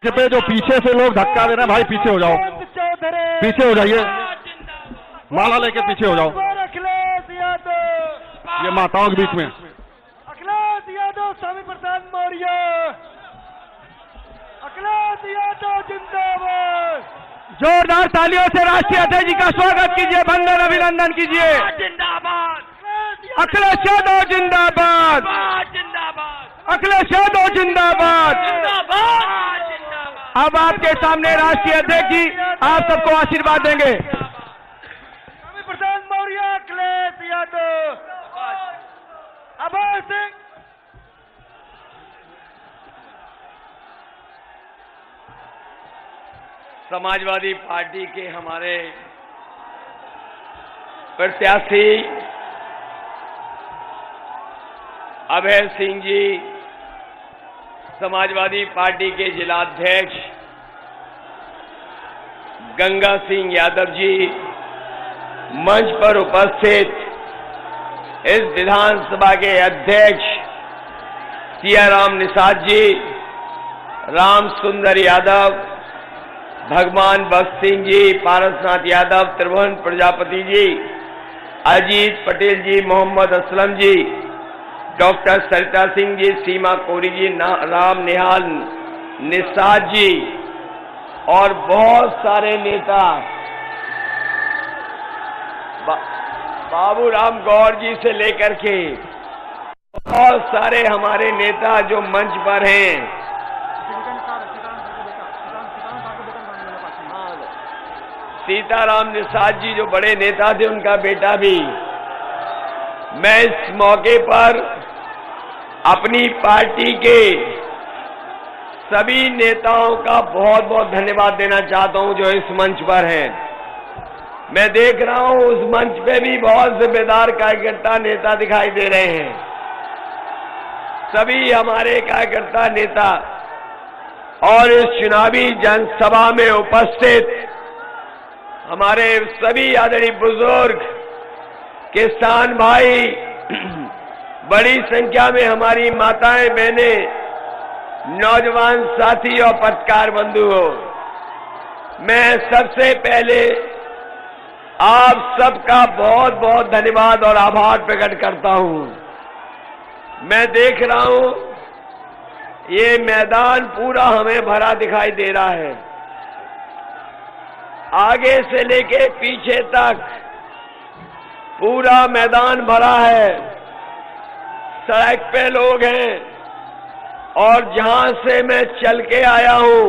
पे जो पीछे से लोग धक्का दे रहे हैं, भाई पीछे हो जाओ, पीछे हो जाइए, माला लेके पीछे हो जाओ। ये माताओं के बीच में अखिलेश यादव, स्वामी प्रसाद मौर्य, अखिलेश यादव जिंदाबाद। जोरदार तालियों से राष्ट्रीय अध्यक्ष जी का स्वागत कीजिए, वंदन अभिनंदन कीजिए। जिंदाबाद अखिलेश यादव जिंदाबाद, अखिलेश यादव जिंदाबाद। अब आपके सामने राष्ट्रीय अध्यक्ष जी आप सबको आशीर्वाद देंगे। स्वामी प्रसाद मौर्य, अखिलेश यादव, अभय सिंह। समाजवादी पार्टी के हमारे प्रत्याशी अभय सिंह जी, समाजवादी पार्टी के जिलाध्यक्ष गंगा सिंह यादव जी, मंच पर उपस्थित इस विधानसभा के अध्यक्ष सियाराम निषाद जी, राम सुंदर यादव, भगवान बख्श सिंह जी, पारसनाथ यादव, त्रिभुवन प्रजापति जी, अजीत पटेल जी, मोहम्मद असलम जी, डॉक्टर सरिता सिंह जी, सीमा कोरी जी, राम निहाल निषाद जी और बहुत सारे नेता, बाबू राम गौर जी से लेकर के बहुत सारे हमारे नेता जो मंच पर हैं। सीताराम निषाद जी जो बड़े नेता थे, उनका बेटा भी। मैं इस मौके पर अपनी पार्टी के सभी नेताओं का बहुत बहुत धन्यवाद देना चाहता हूं जो इस मंच पर हैं। मैं देख रहा हूं उस मंच पे भी बहुत जिम्मेदार कार्यकर्ता नेता दिखाई दे रहे हैं। सभी हमारे कार्यकर्ता नेता और इस चुनावी जनसभा में उपस्थित हमारे सभी आदरणीय बुजुर्ग, किसान भाई, बड़ी संख्या में हमारी माताएं बहनें, नौजवान साथी और पत्रकार बंधुओं, मैं सबसे पहले आप सबका बहुत बहुत धन्यवाद और आभार प्रकट करता हूं। मैं देख रहा हूं ये मैदान पूरा हमें भरा दिखाई दे रहा है, आगे से लेके पीछे तक पूरा मैदान भरा है। सड़क पे लोग हैं और जहां से मैं चल के आया हूं,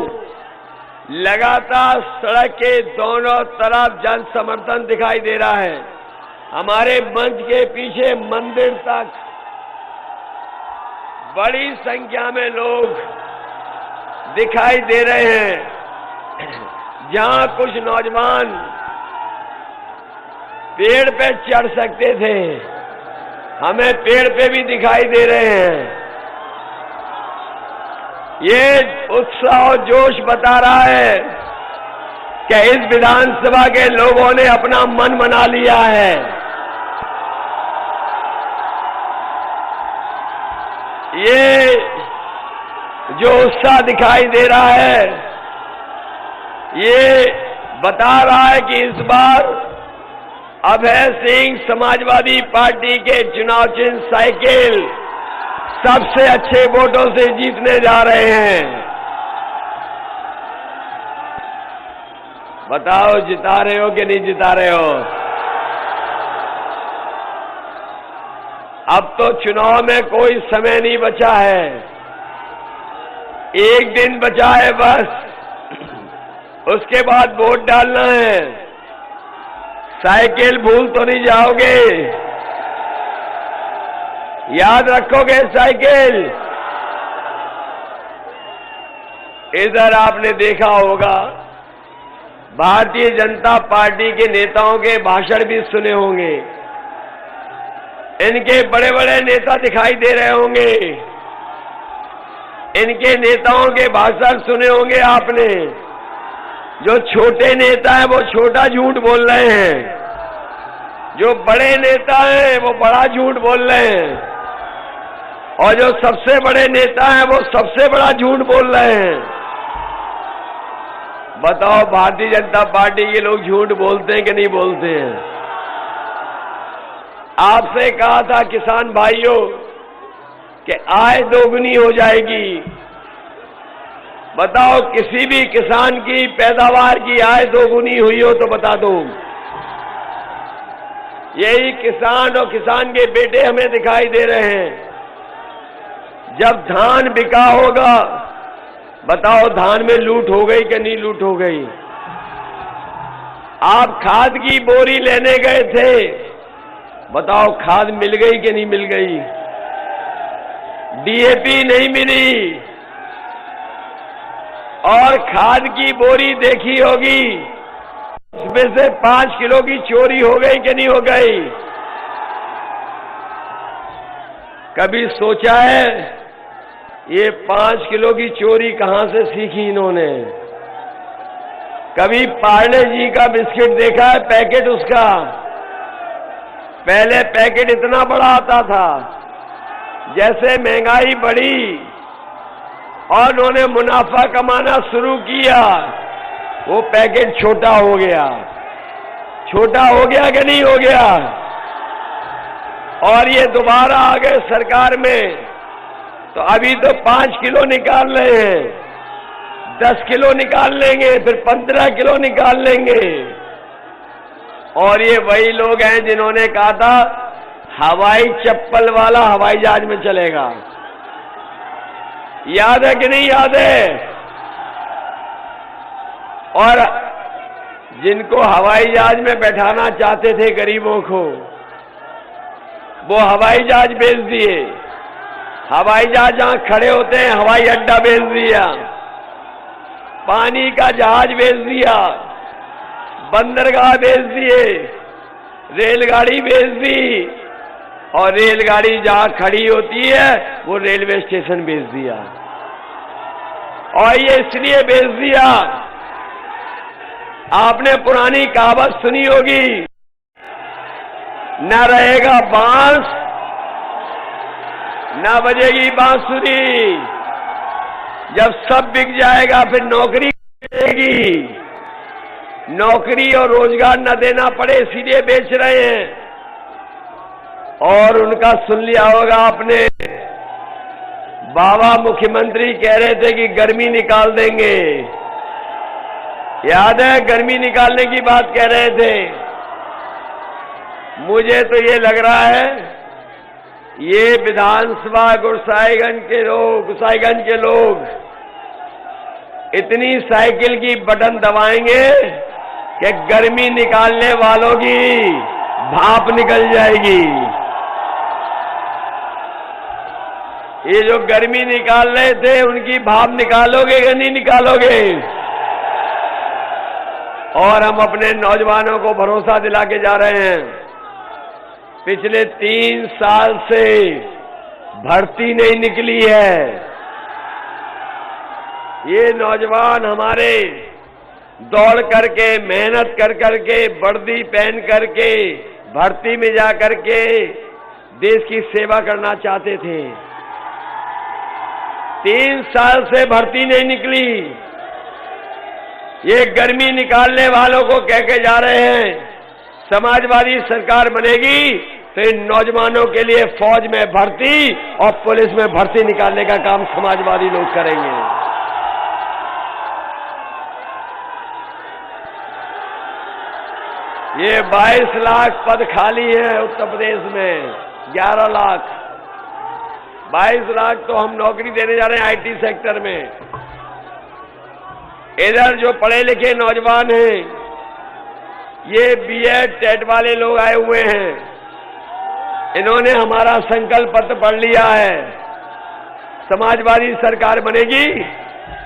लगातार सड़क के दोनों तरफ जन समर्थन दिखाई दे रहा है। हमारे मंच के पीछे मंदिर तक बड़ी संख्या में लोग दिखाई दे रहे हैं। जहां कुछ नौजवान पेड़ पे चढ़ सकते थे, हमें पेड़ पे भी दिखाई दे रहे हैं। ये उत्साह और जोश बता रहा है कि इस विधानसभा के लोगों ने अपना मन बना लिया है। ये जो उत्साह दिखाई दे रहा है, ये बता रहा है कि इस बार अभय सिंह समाजवादी पार्टी के चुनाव चिन्ह साइकिल सबसे अच्छे वोटों से जीतने जा रहे हैं। बताओ जिता रहे हो कि नहीं जिता रहे हो? अब तो चुनाव में कोई समय नहीं बचा है, एक दिन बचा है बस, उसके बाद वोट डालना है। साइकिल भूल तो नहीं जाओगे, याद रखोगे साइकिल। इधर आपने देखा होगा भारतीय जनता पार्टी के नेताओं के भाषण भी सुने होंगे, इनके बड़े बड़े नेता दिखाई दे रहे होंगे, इनके नेताओं के भाषण सुने होंगे आपने। जो छोटे नेता हैं वो छोटा झूठ बोल रहे हैं, जो बड़े नेता हैं वो बड़ा झूठ बोल रहे हैं, और जो सबसे बड़े नेता हैं वो सबसे बड़ा झूठ बोल रहे हैं। बताओ भारतीय जनता पार्टी के लोग झूठ बोलते हैं कि नहीं बोलते हैं? आपसे कहा था किसान भाइयों कि आय दोगुनी हो जाएगी। बताओ किसी भी किसान की पैदावार की आय दोगुनी हुई हो तो बता दो। यही किसान और किसान के बेटे हमें दिखाई दे रहे हैं। जब धान बिका होगा, बताओ धान में लूट हो गई कि नहीं लूट हो गई? आप खाद की बोरी लेने गए थे, बताओ खाद मिल गई कि नहीं मिल गई? डीएपी नहीं मिली, और खाद की बोरी देखी होगी, उसमें से 5 किलो की चोरी हो गई कि नहीं हो गई? कभी सोचा है ये 5 किलो की चोरी कहां से सीखी इन्होंने? कभी पार्ले जी का बिस्किट देखा है पैकेट उसका? पहले पैकेट इतना बड़ा आता था, जैसे महंगाई बढ़ी और उन्होंने मुनाफा कमाना शुरू किया, वो पैकेट छोटा हो गया। छोटा हो गया कि नहीं हो गया? और ये दोबारा आ गए सरकार में, तो अभी तो 5 किलो निकाल रहे हैं, 10 किलो निकाल लेंगे, फिर 15 किलो निकाल लेंगे। और ये वही लोग हैं जिन्होंने कहा था हवाई चप्पल वाला हवाई जहाज में चलेगा। याद है कि नहीं याद है? और जिनको हवाई जहाज में बैठाना चाहते थे गरीबों को, वो हवाई जहाज बेच दिए। हवाई जहाज जहां खड़े होते हैं हवाई अड्डा बेच दिया, पानी का जहाज बेच दिया, बंदरगाह बेच दिए, रेलगाड़ी बेच दी, और रेलगाड़ी जहां खड़ी होती है वो रेलवे स्टेशन बेच दिया। और ये इसलिए बेच दिया, आपने पुरानी कहावत सुनी होगी, न रहेगा बांस न बजेगी बांसुरी। जब सब बिक जाएगा फिर नौकरी मिलेगी, नौकरी और रोजगार न देना पड़े इसीलिए बेच रहे हैं। और उनका सुन लिया होगा आपने, बाबा मुख्यमंत्री कह रहे थे कि गर्मी निकाल देंगे। याद है? गर्मी निकालने की बात कह रहे थे। मुझे तो ये लग रहा है ये विधानसभा गुसाईगंज के लोग इतनी साइकिल की बटन दबाएंगे कि गर्मी निकालने वालों की भाप निकल जाएगी। ये जो गर्मी निकाल रहे थे उनकी भाप निकालोगे कि नहीं निकालोगे? और हम अपने नौजवानों को भरोसा दिला के जा रहे हैं, पिछले 3 साल से भर्ती नहीं निकली है। ये नौजवान हमारे दौड़ करके, मेहनत कर करके, वर्दी पहन करके, भर्ती में जा करके देश की सेवा करना चाहते थे। 3 साल से भर्ती नहीं निकली। ये गर्मी निकालने वालों को कह के जा रहे हैं समाजवादी सरकार बनेगी तो इन नौजवानों के लिए फौज में भर्ती और पुलिस में भर्ती निकालने का काम समाजवादी लोग करेंगे। ये 22 लाख पद खाली हैं उत्तर प्रदेश में, 11 लाख, 22 लाख तो हम नौकरी देने जा रहे हैं आईटी सेक्टर में। इधर जो पढ़े लिखे नौजवान हैं, ये बीएड टेट वाले लोग आए हुए हैं, इन्होंने हमारा संकल्प पत्र पढ़ लिया है। समाजवादी सरकार बनेगी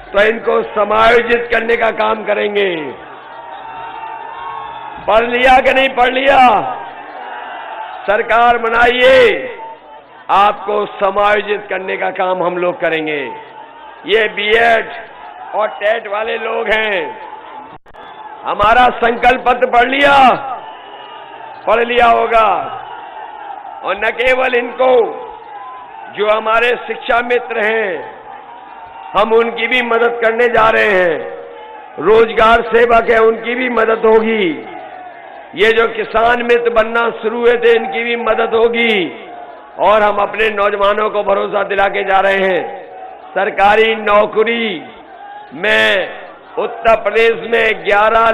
तो इनको समायोजित करने का काम करेंगे। पढ़ लिया कि नहीं पढ़ लिया? सरकार बनाइए, आपको समायोजित करने का काम हम लोग करेंगे। ये बीएड और टेट वाले लोग हैं, हमारा संकल्प पत्र पढ़ लिया होगा। और न केवल इनको, जो हमारे शिक्षा मित्र हैं, हम उनकी भी मदद करने जा रहे हैं। रोजगार सेवक है उनकी भी मदद होगी, ये जो किसान मित्र बनना शुरू हुए थे इनकी भी मदद होगी, और हम अपने नौजवानों को भरोसा दिला के जा रहे हैं। सरकारी नौकरी में उत्तर प्रदेश में 11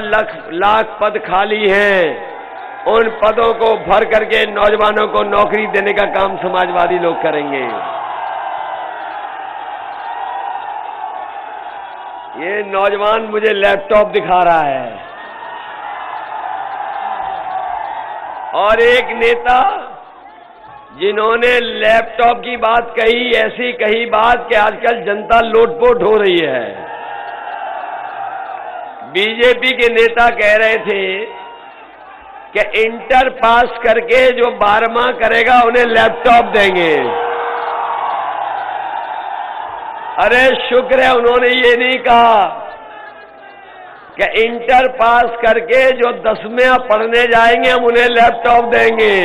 लाख पद खाली हैं, उन पदों को भर करके नौजवानों को नौकरी देने का काम समाजवादी लोग करेंगे। ये नौजवान मुझे लैपटॉप दिखा रहा है, और एक नेता जिन्होंने लैपटॉप की बात कही, ऐसी कही बात कि आजकल जनता लोटपोट हो रही है। बीजेपी के नेता कह रहे थे कि इंटर पास करके जो 12वां करेगा उन्हें लैपटॉप देंगे। अरे शुक्र है उन्होंने ये नहीं कहा कि इंटर पास करके जो 10वें पढ़ने जाएंगे हम उन्हें लैपटॉप देंगे।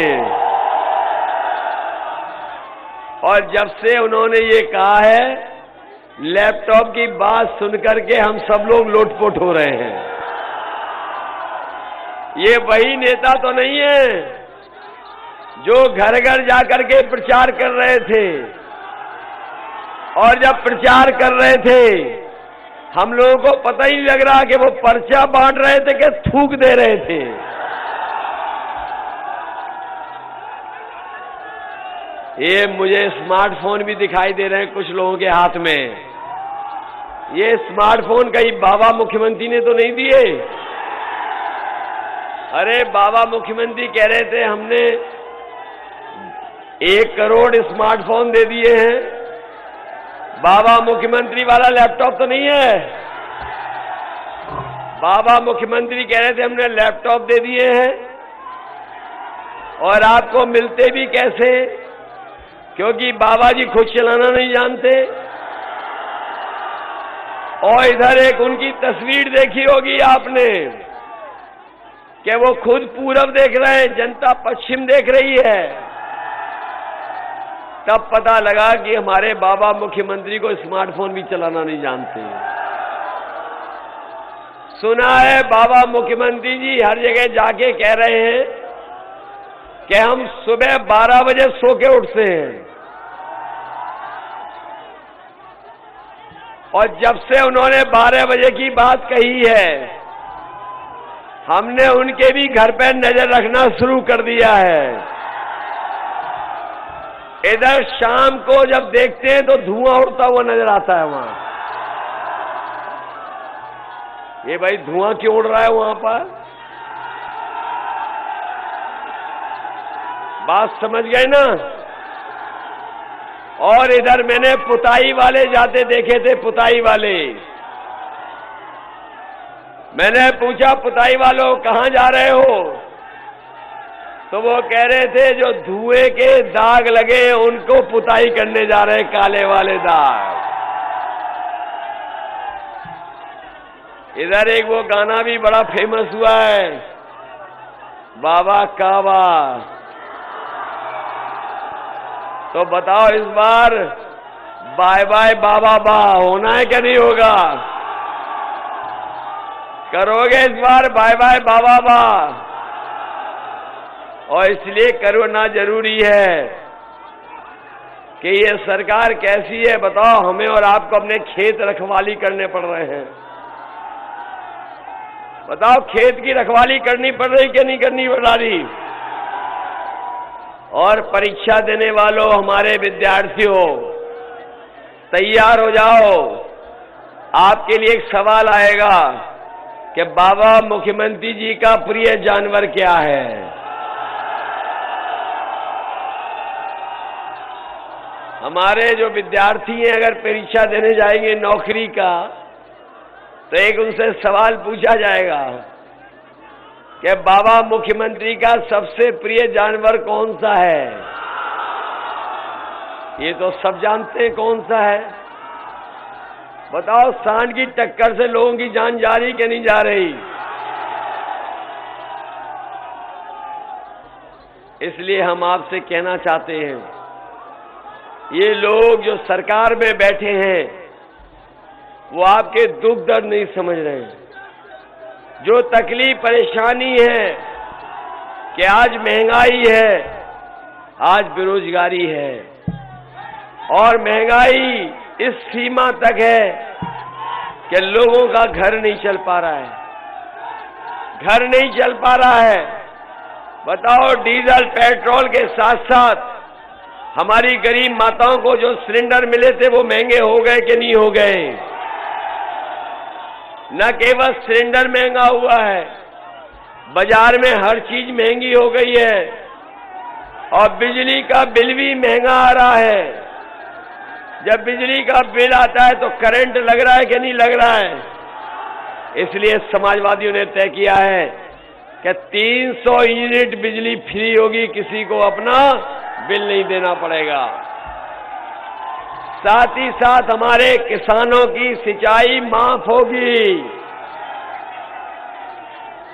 और जब से उन्होंने ये कहा है, लैपटॉप की बात सुनकर के हम सब लोग लोटपोट हो रहे हैं। ये वही नेता तो नहीं है जो घर घर जाकर के प्रचार कर रहे थे, और जब प्रचार कर रहे थे हम लोगों को पता ही नहीं लग रहा कि वो पर्चा बांट रहे थे कि थूक दे रहे थे। ये मुझे स्मार्टफोन भी दिखाई दे रहे हैं कुछ लोगों के हाथ में। ये स्मार्टफोन कहीं बाबा मुख्यमंत्री ने तो नहीं दिए? अरे बाबा मुख्यमंत्री कह रहे थे हमने 1 करोड़ स्मार्टफोन दे दिए हैं। बाबा मुख्यमंत्री वाला लैपटॉप तो नहीं है। बाबा मुख्यमंत्री कह रहे थे हमने लैपटॉप दे दिए हैं, और आपको मिलते भी कैसे, क्योंकि बाबा जी खुद चलाना नहीं जानते। और इधर एक उनकी तस्वीर देखी होगी आपने कि वो खुद पूरब देख रहे हैं, जनता पश्चिम देख रही है। तब पता लगा कि हमारे बाबा मुख्यमंत्री को स्मार्टफोन भी चलाना नहीं जानते। सुना है बाबा मुख्यमंत्री जी हर जगह जाके कह रहे हैं कि हम सुबह 12 बजे सो के उठते हैं, और जब से उन्होंने 12 बजे की बात कही है, हमने उनके भी घर पर नजर रखना शुरू कर दिया है। इधर शाम को जब देखते हैं तो धुआं उड़ता हुआ नजर आता है वहां। ये भाई धुआं क्यों उड़ रहा है वहां पर? बात समझ गए ना? और इधर मैंने पुताई वाले जाते देखे थे। पुताई वाले, मैंने पूछा पुताई वालों कहां जा रहे हो, तो वो कह रहे थे जो धुएं के दाग लगे उनको पुताई करने जा रहे हैं, काले वाले दाग। इधर एक वो गाना भी बड़ा फेमस हुआ है, बाबा काबा। तो बताओ इस बार बाय बाय बाबा बा होना है क्या नहीं होगा? करोगे इस बार बाय बाय बाबा बा? और इसलिए करना जरूरी है कि ये सरकार कैसी है बताओ। हमें और आपको अपने खेत रखवाली करने पड़ रहे हैं। बताओ खेत की रखवाली करनी पड़ रही कि नहीं करनी पड़ रही? और परीक्षा देने वालों, हमारे विद्यार्थियों, तैयार हो जाओ। आपके लिए एक सवाल आएगा कि बाबा मुख्यमंत्री जी का प्रिय जानवर क्या है? हमारे जो विद्यार्थी हैं अगर परीक्षा देने जाएंगे नौकरी का, तो एक उनसे सवाल पूछा जाएगा कि बाबा मुख्यमंत्री का सबसे प्रिय जानवर कौन सा है? ये तो सब जानते हैं कौन सा है। बताओ सांड की टक्कर से लोगों की जान जा रही कि नहीं जा रही? इसलिए हम आपसे कहना चाहते हैं, ये लोग जो सरकार में बैठे हैं वो आपके दुख दर्द नहीं समझ रहे हैं। जो तकलीफ परेशानी है कि आज महंगाई है, आज बेरोजगारी है और महंगाई इस सीमा तक है कि लोगों का घर नहीं चल पा रहा है, घर नहीं चल पा रहा है। बताओ, डीजल पेट्रोल के साथ साथ हमारी गरीब माताओं को जो सिलेंडर मिले थे वो महंगे हो गए कि नहीं हो गए? न केवल सिलेंडर महंगा हुआ है, बाजार में हर चीज महंगी हो गई है और बिजली का बिल भी महंगा आ रहा है। जब बिजली का बिल आता है तो करंट लग रहा है कि नहीं लग रहा है? इसलिए समाजवादियों ने तय किया है कि 300 यूनिट बिजली फ्री होगी, किसी को अपना बिल नहीं देना पड़ेगा। साथ ही साथ हमारे किसानों की सिंचाई माफ होगी।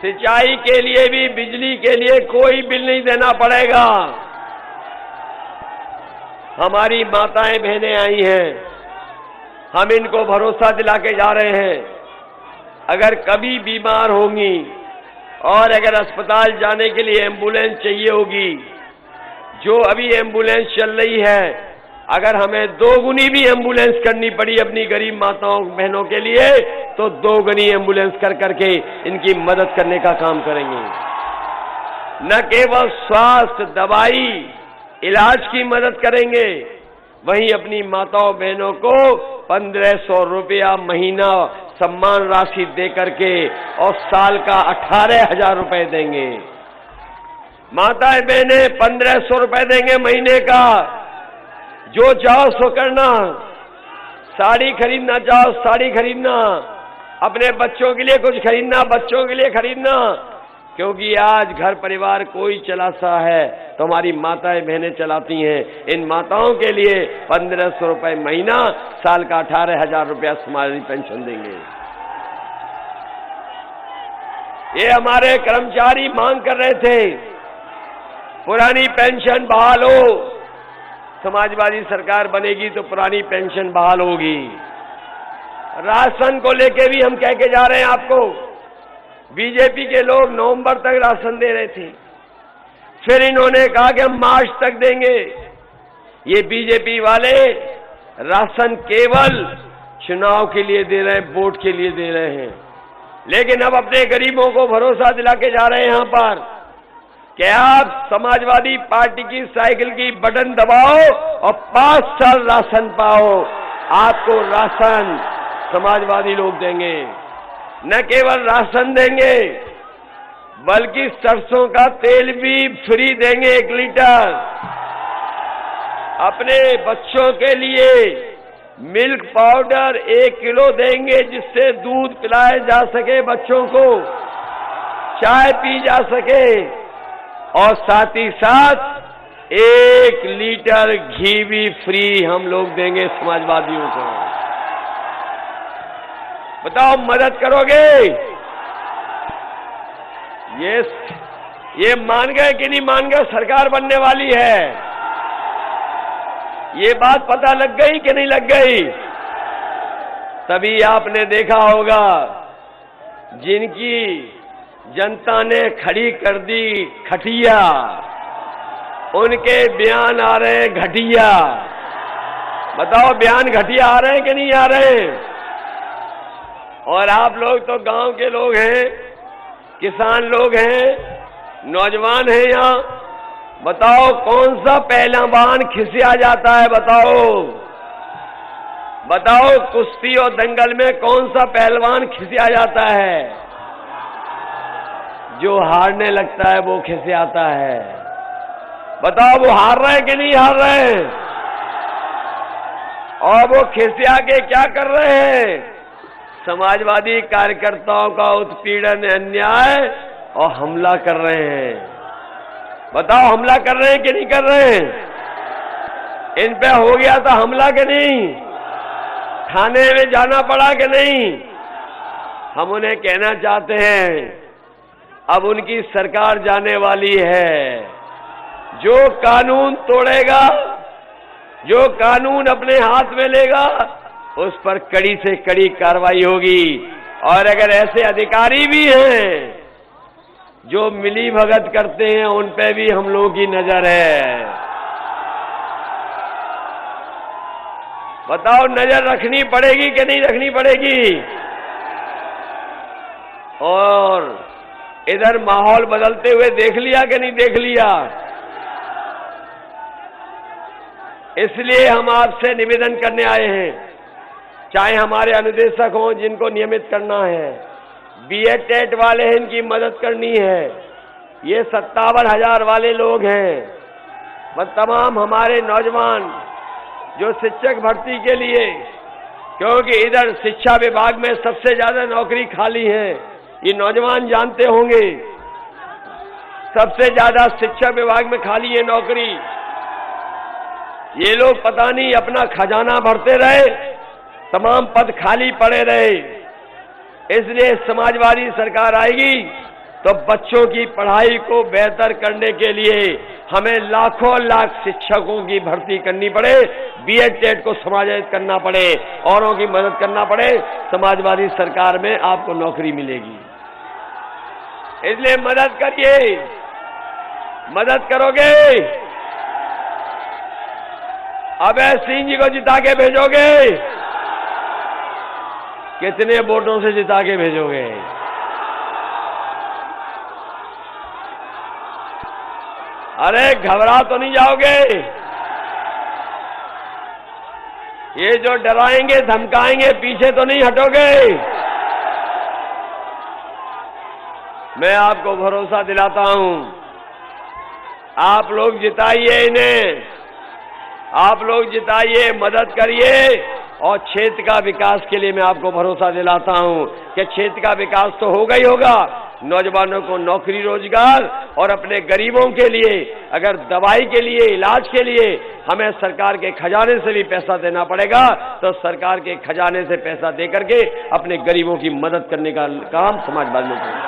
सिंचाई के लिए भी, बिजली के लिए कोई बिल नहीं देना पड़ेगा। हमारी माताएं बहनें आई हैं, हम इनको भरोसा दिला के जा रहे हैं, अगर कभी बीमार होंगी और अगर अस्पताल जाने के लिए एम्बुलेंस चाहिए होगी, जो अभी एम्बुलेंस चल रही है, अगर हमें 2 गुनी भी एम्बुलेंस करनी पड़ी अपनी गरीब माताओं बहनों के लिए तो 2 गुनी एम्बुलेंस कर करके इनकी मदद करने का काम करेंगे। न केवल स्वास्थ्य, दवाई, इलाज की मदद करेंगे, वहीं अपनी माताओं बहनों को 1500 रुपया महीना सम्मान राशि दे करके और साल का 18,000 रुपए देंगे। माताएं बहनें 1500 रुपए देंगे महीने का। जो चाहो सो करना, साड़ी खरीदना चाहो साड़ी खरीदना, अपने बच्चों के लिए कुछ खरीदना बच्चों के लिए खरीदना, क्योंकि आज घर परिवार कोई चलाता है तो हमारी माताएं बहनें चलाती हैं। इन माताओं के लिए 1500 रुपए महीना, साल का 18,000 रुपया समाजी पेंशन देंगे। ये हमारे कर्मचारी मांग कर रहे थे पुरानी पेंशन बहाल हो, समाजवादी सरकार बनेगी तो पुरानी पेंशन बहाल होगी। राशन को लेके भी हम कह के जा रहे हैं आपको। बीजेपी के लोग नवंबर तक राशन दे रहे थे, फिर इन्होंने कहा कि हम मार्च तक देंगे। ये बीजेपी वाले राशन केवल चुनाव के लिए दे रहे हैं, वोट के लिए दे रहे हैं, लेकिन अब अपने गरीबों को भरोसा दिला के जा रहे हैं यहां पर कि आप समाजवादी पार्टी की साइकिल की बटन दबाओ और 5 साल राशन पाओ। आपको राशन समाजवादी लोग देंगे, न केवल राशन देंगे बल्कि सरसों का तेल भी फ्री देंगे 1 लीटर। अपने बच्चों के लिए मिल्क पाउडर 1 किलो देंगे, जिससे दूध पिलाया जा सके, बच्चों को चाय पी जा सके, और साथ ही साथ 1 लीटर घी भी फ्री हम लोग देंगे समाजवादियों को। बताओ, मदद करोगे? ये मान गए कि नहीं मान गए? सरकार बनने वाली है, ये बात पता लग गई कि नहीं लग गई? तभी आपने देखा होगा जिनकी जनता ने खड़ी कर दी खटिया, उनके बयान आ रहे हैं घटिया। बताओ, बयान घटिया आ रहे हैं कि नहीं आ रहे हैं? और आप लोग तो गांव के लोग हैं, किसान लोग हैं, नौजवान हैं यहाँ। बताओ, कौन सा पहलवान खिसिया जाता है? बताओ, कुश्ती और दंगल में कौन सा पहलवान खिसिया जाता है? जो हारने लगता है वो खिसियाता है। बताओ, वो हार रहे हैं कि नहीं हार रहे हैं? और वो खिसिया के क्या कर रहे हैं? समाजवादी कार्यकर्ताओं का उत्पीड़न, अन्याय और हमला कर रहे हैं। बताओ, हमला कर रहे हैं कि नहीं कर रहे हैं? इन पे हो गया था हमला कि नहीं? थाने में जाना पड़ा कि नहीं? हम उन्हें कहना चाहते हैं, अब उनकी सरकार जाने वाली है। जो कानून तोड़ेगा, जो कानून अपने हाथ में लेगा, उस पर कड़ी से कड़ी कार्रवाई होगी। और अगर ऐसे अधिकारी भी हैं जो मिली भगत करते हैं, उन पे भी हम लोगों की नजर है। बताओ, नजर रखनी पड़ेगी कि नहीं रखनी पड़ेगी? और इधर माहौल बदलते हुए देख लिया कि नहीं देख लिया? इसलिए हम आपसे निवेदन करने आए हैं, चाहे हमारे अनुदेशक हों जिनको नियमित करना है, बीएड टेट वाले हैं इनकी मदद करनी है, ये 57,000 वाले लोग हैं, बस तमाम हमारे नौजवान जो शिक्षक भर्ती के लिए, क्योंकि इधर शिक्षा विभाग में सबसे ज्यादा नौकरी खाली है, ये नौजवान जानते होंगे, सबसे ज्यादा शिक्षा विभाग में खाली है नौकरी। ये लोग पता नहीं अपना खजाना भरते रहे, तमाम पद खाली पड़े रहे। इसलिए समाजवादी सरकार आएगी तो बच्चों की पढ़ाई को बेहतर करने के लिए हमें लाखों लाख शिक्षकों की भर्ती करनी पड़े, बीएड टेट को समायोजित करना पड़े, औरों की मदद करना पड़े, समाजवादी सरकार में आपको नौकरी मिलेगी। इसलिए मदद करिए, मदद करोगे? अभय सिंह जी को जिता के भेजोगे? कितने वोटों से जिता के भेजोगे? अरे घबरा तो नहीं जाओगे? ये जो डराएंगे धमकाएंगे पीछे तो नहीं हटोगे? मैं आपको भरोसा दिलाता हूं, आप लोग जिताइए इन्हें, आप लोग जिताइए, मदद करिए, और क्षेत्र का विकास के लिए मैं आपको भरोसा दिलाता हूं कि क्षेत्र का विकास तो होगा ही होगा। नौजवानों को नौकरी रोजगार, और अपने गरीबों के लिए अगर दवाई के लिए, इलाज के लिए हमें सरकार के खजाने से भी पैसा देना पड़ेगा, तो सरकार के खजाने से पैसा दे करके अपने गरीबों की मदद करने का काम समाजवाद में करें।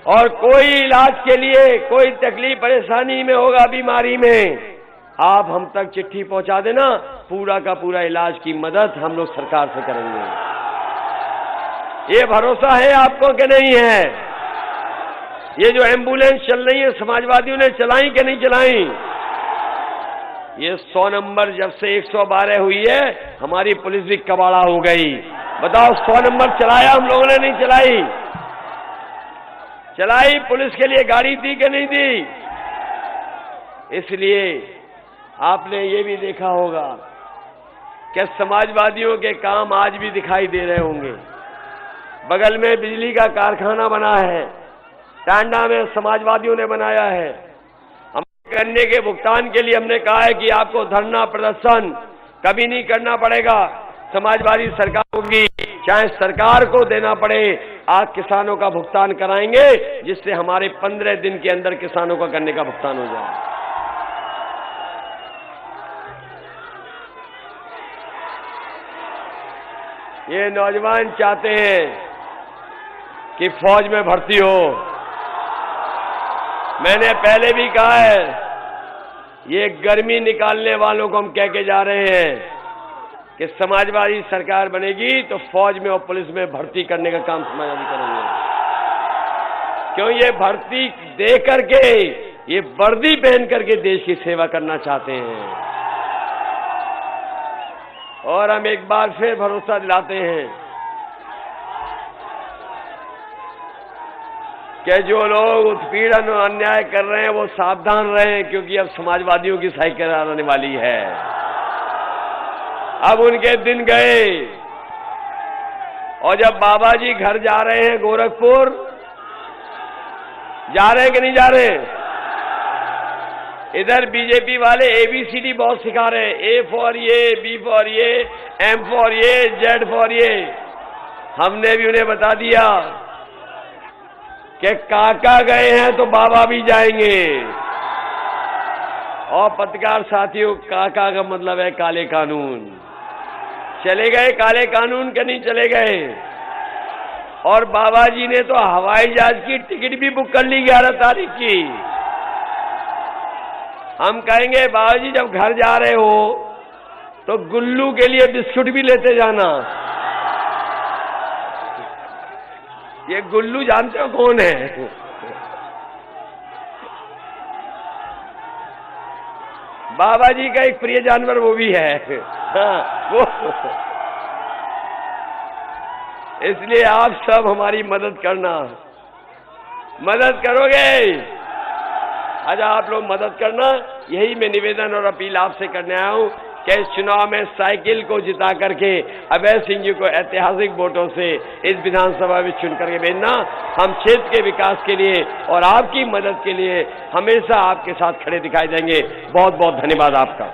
और कोई इलाज के लिए, कोई तकलीफ परेशानी में होगा, बीमारी में, आप हम तक चिट्ठी पहुंचा देना, पूरा का पूरा इलाज की मदद हम लोग सरकार से करेंगे। ये भरोसा है आपको कि नहीं है? ये जो एम्बुलेंस चल रही है समाजवादियों ने चलाई कि नहीं चलाई? ये 100 नंबर जब से 112 हुई है, हमारी पुलिस भी कबाड़ा हो गई। बताओ, 100 नंबर चलाया हम लोगों ने? नहीं चलाई? चलाई। पुलिस के लिए गाड़ी दी कि नहीं दी? इसलिए आपने ये भी देखा होगा कि समाजवादियों के काम आज भी दिखाई दे रहे होंगे। बगल में बिजली का कारखाना बना है, टांडा में समाजवादियों ने बनाया है। हम करने के भुगतान के लिए हमने कहा है कि आपको धरना प्रदर्शन कभी नहीं करना पड़ेगा, समाजवादी सरकार होगी, चाहे सरकार को देना पड़े, आज किसानों का भुगतान कराएंगे, जिससे हमारे 15 दिन के अंदर किसानों का गन्ने का भुगतान हो जाए। ये नौजवान चाहते हैं कि फौज में भर्ती हो। मैंने पहले भी कहा है, ये गर्मी निकालने वालों को हम कह के जा रहे हैं कि समाजवादी सरकार बनेगी तो फौज में और पुलिस में भर्ती करने का काम समाजवादी करेंगे। क्यों? ये भर्ती दे करके, ये वर्दी पहन करके देश की सेवा करना चाहते हैं। और हम एक बार फिर भरोसा दिलाते हैं कि जो लोग उत्पीड़न और अन्याय कर रहे हैं वो सावधान रहें, क्योंकि अब समाजवादियों की साइकिल आने वाली है। अब उनके दिन गए। और जब बाबा जी घर जा रहे हैं गोरखपुर, जा रहे हैं कि नहीं जा रहे? इधर बीजेपी वाले ABCD बहुत सिखा रहे हैं, A फॉर ये, B फॉर ये, M फॉर ये, Z फॉर ये। हमने भी उन्हें बता दिया कि काका गए हैं तो बाबा भी जाएंगे। और पत्रकार साथियों, काका का मतलब है काले कानून। चले गए काले कानून के? नहीं चले गए। और बाबा जी ने तो हवाई जहाज की टिकट भी बुक कर ली 11 तारीख की। हम कहेंगे बाबा जी जब घर जा रहे हो तो गुल्लू के लिए बिस्कुट भी लेते जाना। ये गुल्लू जानते हो कौन है? बाबा जी का एक प्रिय जानवर वो भी है। हाँ, वो इसलिए आप सब हमारी मदद करना, मदद करोगे? अच्छा, आप लोग मदद करना, यही मैं निवेदन और अपील आपसे करने आया हूं कि इस चुनाव में साइकिल को जिता करके अभय सिंह जी को ऐतिहासिक वोटों से इस विधानसभा में चुन करके भेजना। हम क्षेत्र के विकास के लिए और आपकी मदद के लिए हमेशा आपके साथ खड़े दिखाई देंगे। बहुत बहुत धन्यवाद आपका।